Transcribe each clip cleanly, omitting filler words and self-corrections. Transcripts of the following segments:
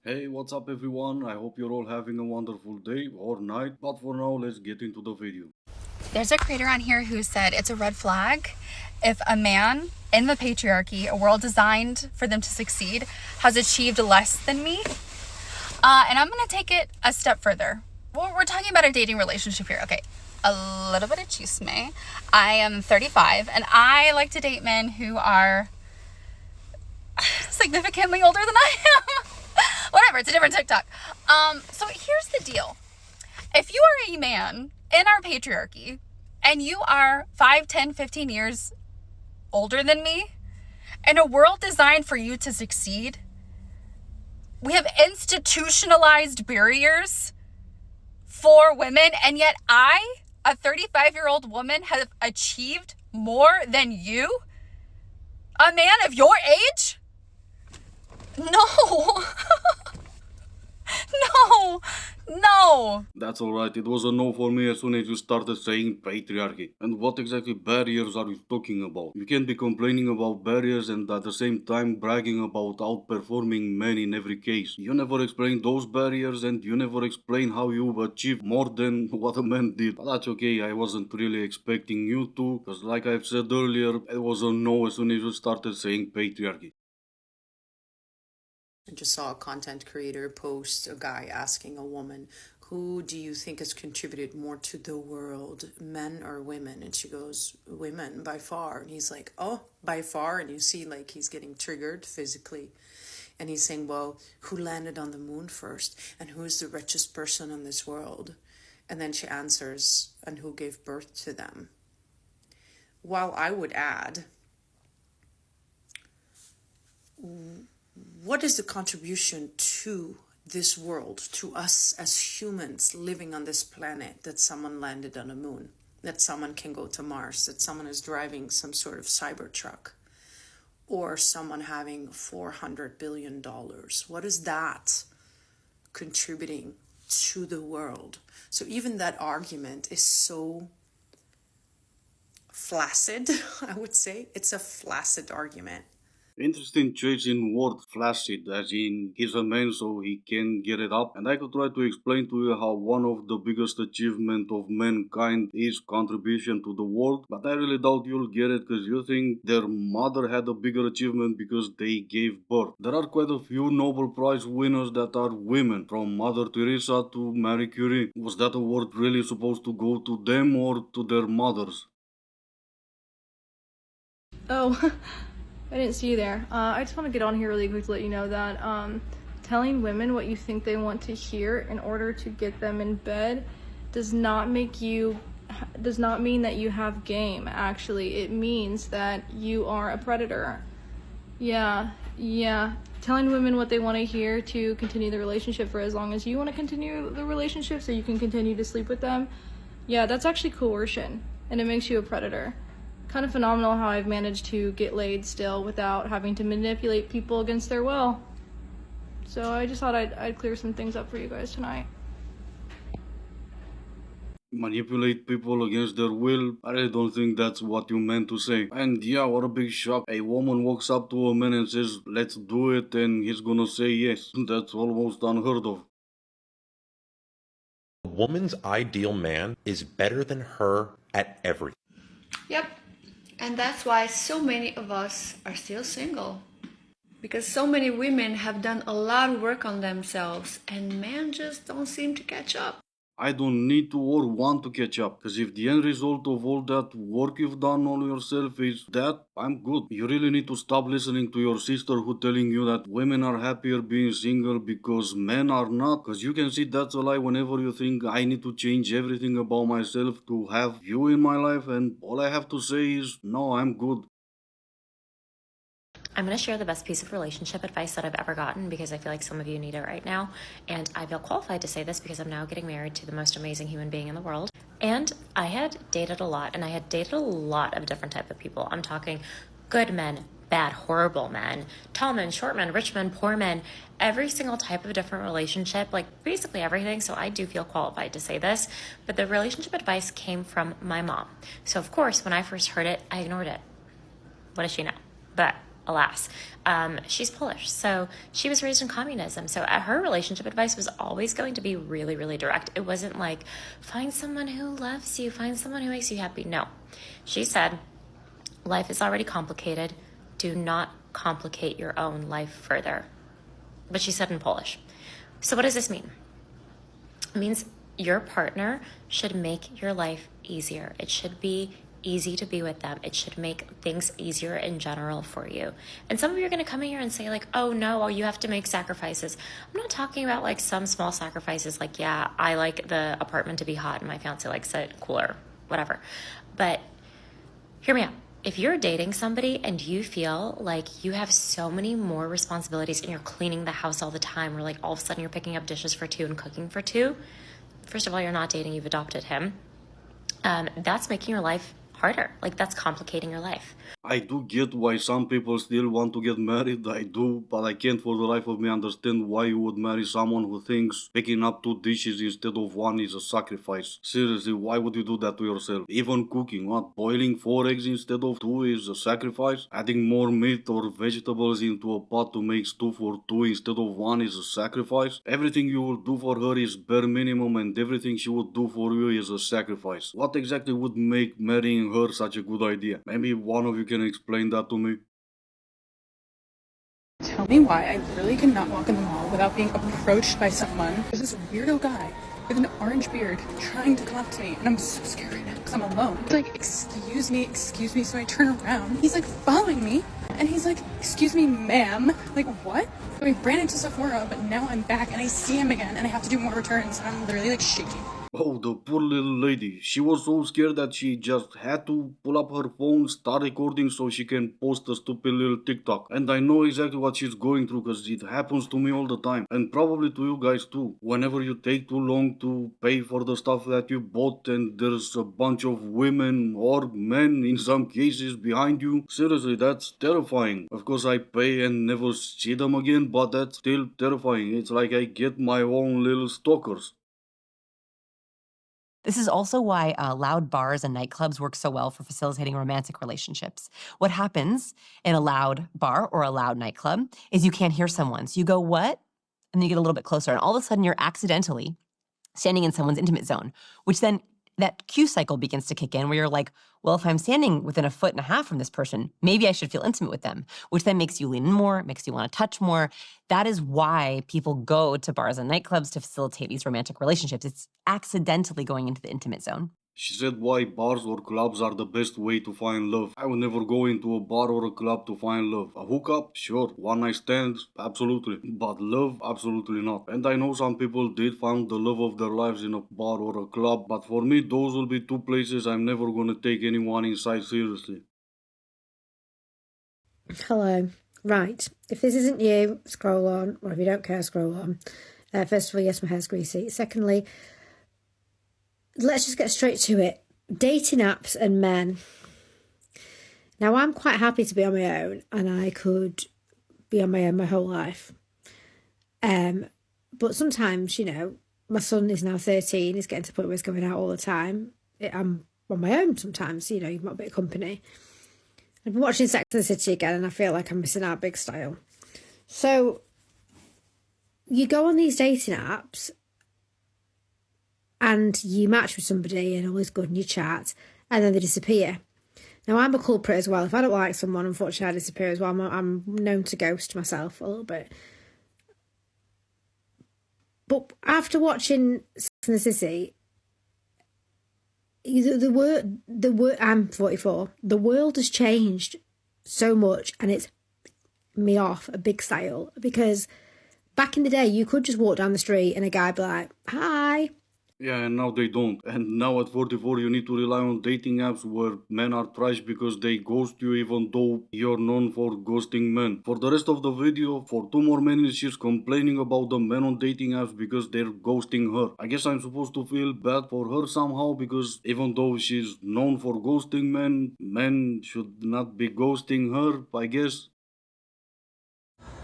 Hey, what's up everyone? I hope you're all having a wonderful day or night, but for now, let's get into the video. There's a creator on here who said it's a red flag if a man in the patriarchy, a world designed for them to succeed, has achieved less than me. And I'm going to take it a step further. Well, we're talking about a dating relationship here. Okay, a little bit of chisme. I am 35 and I like to date men who are significantly older than I am. Whatever, it's a different TikTok. So here's the deal. If you are a man in our patriarchy and you are 5, 10, 15 years older than me, in a world designed for you to succeed, we have institutionalized barriers for women, and yet I, a 35-year-old woman, have achieved more than you, a man of your age? No. No. That's alright, it was a no for me as soon as you started saying patriarchy. And what exactly barriers are you talking about? You can't be complaining about barriers and at the same time bragging about outperforming men in every case. You never explain those barriers and you never explain how you've achieved more than what a man did. But that's okay, I wasn't really expecting you to, because like I've said earlier, it was a no as soon as you started saying patriarchy. I just saw a content creator post a guy asking a woman, who do you think has contributed more to the world, men or women? And she goes, women by far. And he's like, oh, by far. And you see like he's getting triggered physically. And he's saying, well, who landed on the moon first? And who is the richest person in this world? And then she answers, and who gave birth to them? While I would add, what is the contribution to this world, to us as humans living on this planet, that someone landed on a moon, that someone can go to Mars, that someone is driving some sort of Cybertruck, or someone having $400 billion? What is that contributing to the world? So even that argument is so flaccid, I would say. It's a flaccid argument. Interesting choice in word flaccid, as in he's a man so he can get it up. And I could try to explain to you how one of the biggest achievement of mankind is contribution to the world, but I really doubt you'll get it because you think their mother had a bigger achievement because they gave birth. There are quite a few Nobel Prize winners that are women, from Mother Teresa to Marie Curie. Was that award really supposed to go to them or to their mothers? Oh, I didn't see you there. I just want to get on here really quick to let you know that telling women what you think they want to hear in order to get them in bed does not mean that you have game. Actually, it means that you are a predator. Yeah. Telling women what they want to hear to continue the relationship for as long as you want to continue the relationship so you can continue to sleep with them. Yeah, that's actually coercion, and it makes you a predator. Kind of phenomenal how I've managed to get laid still without having to manipulate people against their will. So I just thought I'd clear some things up for you guys tonight. Manipulate people against their will? I really don't think that's what you meant to say. And yeah, what a big shock. A woman walks up to a man and says, let's do it, and he's gonna say yes. That's almost unheard of. A woman's ideal man is better than her at everything. Yep. And that's why so many of us are still single. Because so many women have done a lot of work on themselves and men just don't seem to catch up. I don't need to or want to catch up, because if the end result of all that work you've done on yourself is that, I'm good. You really need to stop listening to your sister who telling you that women are happier being single because men are not, because you can see that's a lie whenever you think I need to change everything about myself to have you in my life, and all I have to say is, no, I'm good. I'm going to share the best piece of relationship advice that I've ever gotten because I feel like some of you need it right now. And I feel qualified to say this because I'm now getting married to the most amazing human being in the world. And I had dated a lot, and I had dated a lot of different type of people. I'm talking good men, bad, horrible men, tall men, short men, rich men, poor men, every single type of different relationship, like basically everything. So I do feel qualified to say this, but the relationship advice came from my mom. So of course, when I first heard it, I ignored it. What does she know? But alas. She's Polish, so she was raised in communism. So her relationship advice was always going to be really, really direct. It wasn't like, find someone who loves you, find someone who makes you happy. No. She said, life is already complicated. Do not complicate your own life further. But she said in Polish. So what does this mean? It means your partner should make your life easier. It should be easy to be with them. It should make things easier in general for you. And some of you are going to come in here and say like, oh no, you have to make sacrifices. I'm not talking about like some small sacrifices like, yeah, I like the apartment to be hot and my fiance likes it cooler, whatever. But hear me out. If you're dating somebody and you feel like you have so many more responsibilities and you're cleaning the house all the time, or like all of a sudden you're picking up dishes for two and cooking for two, first of all, you're not dating, you've adopted him. That's making your life harder. Like that's complicating your life. I do get why some people still want to get married, I do, but I can't for the life of me understand why you would marry someone who thinks picking up two dishes instead of one is a sacrifice. Seriously, why would you do that to yourself? Even cooking, what? Boiling 4 eggs instead of 2 is a sacrifice? Adding more meat or vegetables into a pot to make stew for 2 instead of 1 is a sacrifice? Everything you will do for her is bare minimum and everything she would do for you is a sacrifice. What exactly would make marrying her such a good idea? Maybe one of you can explain that to me? Tell me why I literally cannot walk in the mall without being approached by someone. There's this weirdo guy with an orange beard trying to come up to me, and I'm so scared right now because I'm alone. He's like, excuse me, so I turn around. He's like following me, and he's like, excuse me, ma'am. Like, what? So we ran into Sephora, but now I'm back, and I see him again, and I have to do more returns, and I'm literally like shaking. Oh, the poor little lady. She was so scared that she just had to pull up her phone, start recording so she can post a stupid little TikTok. And I know exactly what she's going through because it happens to me all the time. And probably to you guys too. Whenever you take too long to pay for the stuff that you bought and there's a bunch of women or men in some cases behind you. Seriously, that's terrifying. Of course I pay and never see them again, but that's still terrifying. It's like I get my own little stalkers. This is also why loud bars and nightclubs work so well for facilitating romantic relationships. What happens in a loud bar or a loud nightclub is you can't hear someone. So you go, what? And then you get a little bit closer. And all of a sudden, you're accidentally standing in someone's intimate zone, which then that cue cycle begins to kick in where you're like, well, if I'm standing within 1.5 feet from this person, maybe I should feel intimate with them, which then makes you lean in more, makes you want to touch more. That is why people go to bars and nightclubs to facilitate these romantic relationships. It's accidentally going into the intimate zone. She said why bars or clubs are the best way to find love. I would never go into a bar or a club to find love. A hookup? Sure. One night stands? Absolutely. But love? Absolutely not. And I know some people did find the love of their lives in a bar or a club, but for me those will be 2 places I'm never gonna take anyone inside seriously. Hello. Right. If this isn't you, scroll on, or if you don't care, scroll on. First of all, yes, my hair's greasy. Secondly, let's just get straight to it. Dating apps and men. Now, I'm quite happy to be on my own, and I could be on my own my whole life. But sometimes, you know, my son is now 13. He's getting to the point where he's going out all the time. I'm on my own sometimes, you know, you've got a bit of company. I've been watching Sex and the City again, and I feel like I'm missing out big style. So, you go on these dating apps, and you match with somebody and all is good and you chat and then they disappear. Now, I'm a culprit as well. If I don't like someone, unfortunately, I disappear as well. I'm known to ghost myself a little bit. But after watching Sex and the City, I'm 44. The world has changed so much and it's me off a big style because back in the day, you could just walk down the street and a guy be like, hi. Yeah, and now they don't. And now at 44, you need to rely on dating apps where men are trash because they ghost you even though you're known for ghosting men. For the rest of the video, for 2 more minutes, she's complaining about the men on dating apps because they're ghosting her. I guess I'm supposed to feel bad for her somehow because even though she's known for ghosting men, men should not be ghosting her, I guess.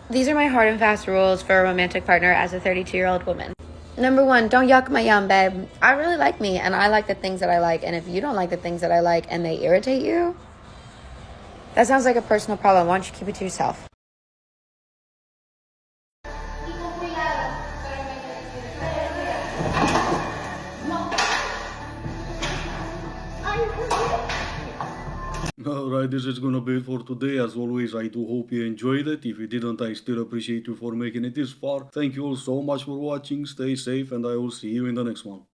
These are my hard and fast rules for a romantic partner as a 32-year-old woman. Number 1, don't yuck my yum, babe. I really like me, and I like the things that I like. And if you don't like the things that I like and they irritate you, That sounds like a personal problem. Why don't you keep it to yourself? Alright, this is gonna be it for today. As always, I do hope you enjoyed it. If you didn't, I still appreciate you for making it this far. Thank you all so much for watching. Stay safe, and I will see you in the next one.